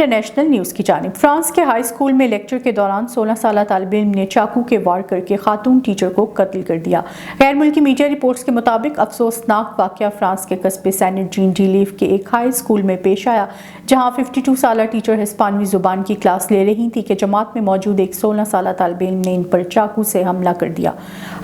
International news کی جانب۔ France کے ہائی اسکول میں لیکچر کے دوران 16 سالہ طالب علم نے چاقو کے وار کر کے خاتون ٹیچر کو قتل کر دیا۔ غیر ملکی میڈیا رپورٹس کے مطابق افسوسناک واقعہ فرانس کے قصبے سینٹ جین ڈی لیف کے ایک ہائی اسکول میں پیش آیا، جہاں 52 سالہ ٹیچر ہسپانوی زبان کی کلاس لے رہی تھی کہ جماعت میں موجود ایک 16 سالہ طالب علم نے ان پر چاقو سے حملہ کر دیا۔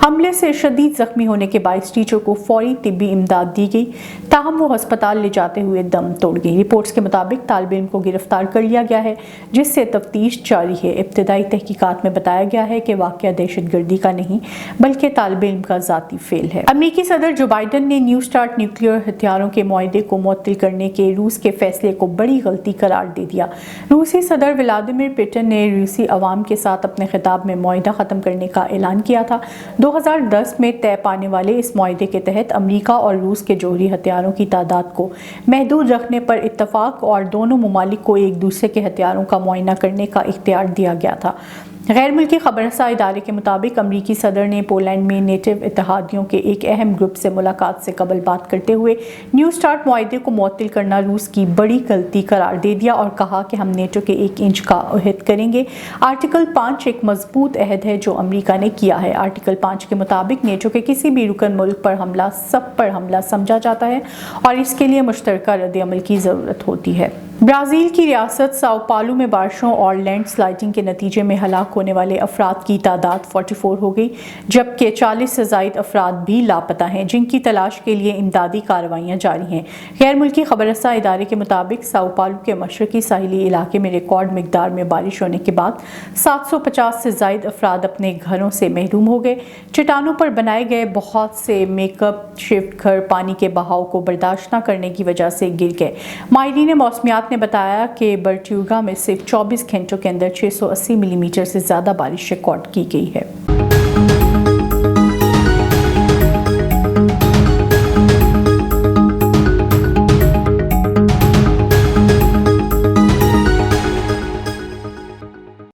حملے سے شدید زخمی ہونے کے باعث ٹیچر کو فوری طبی امداد دی گئی، تاہم وہ ہسپتال لے جاتے ہوئے دم توڑ گئی۔ رپورٹس کے مطابق طالب علم کو گرفتار کر لیا گیا ہے، جس سے تفتیش جاری ہے۔ ابتدائی تحقیقات میں بتایا گیا ہے کہ واقعہ دہشت گردی کا نہیں بلکہ طالب علم کا ذاتی فعل ہے۔ امریکی صدر جو بائیڈن نے نیو سٹارٹ نیوکلیئر ہتھیاروں کے معاہدے کو معطل کرنے کے روس کے فیصلے کو بڑی غلطی قرار دے دیا۔ روسی صدر ولادیمیر پوٹن نے روسی عوام کے ساتھ اپنے خطاب میں معاہدہ ختم کرنے کا اعلان کیا تھا۔ 2010 میں طے پانے والے اس معاہدے کے تحت امریکہ اور روس کے جوہری ہتھیاروں کی تعداد کو محدود رکھنے پر اتفاق اور دونوں ممالک کو ایک دوسرے کے ہتھیاروں کا معائنہ کرنے کا اختیار دیا گیا تھا۔ غیر ملکی خبر رساں ادارے کے مطابق امریکی صدر نے پولینڈ میں نیٹو اتحادیوں کے ایک اہم گروپ سے ملاقات سے قبل بات کرتے ہوئے نیو سٹارٹ معاہدے کو معطل کرنا روس کی بڑی غلطی قرار دے دیا اور کہا کہ ہم نیٹو کے 1 انچ کا عہد کریں گے۔ آرٹیکل 5 ایک مضبوط عہد ہے جو امریکہ نے کیا ہے۔ آرٹیکل 5 کے مطابق نیٹو کے کسی بھی رکن ملک پر حملہ سب پر حملہ سمجھا جاتا ہے اور اس کے لیے مشترکہ رد عمل کی ضرورت ہوتی ہے۔ برازیل کی ریاست ساؤ پاولو میں بارشوں اور لینڈ سلائڈنگ کے نتیجے میں ہلاک ہونے والے افراد کی تعداد 44 ہو گئی، جبکہ 40 سے زائد افراد بھی لاپتہ ہیں، جن کی تلاش کے لیے امدادی کارروائیاں جاری ہیں۔ غیر ملکی خبر رساں ادارے کے مطابق ساؤ پاولو کے مشرقی ساحلی علاقے میں ریکارڈ مقدار میں بارش ہونے کے بعد 750 سے زائد افراد اپنے گھروں سے محروم ہو گئے۔ چٹانوں پر بنائے گئے بہت سے میک اپ شفٹ گھر پانی کے بہاؤ کو برداشت نہ کرنے کی وجہ سے گر گئے۔ ماہرین موسمیات نے بتایا کہ برٹیوگا میں صرف 24 گھنٹوں کے اندر 680 ملی میٹر سے زیادہ بارش ریکارڈ کی گئی ہے۔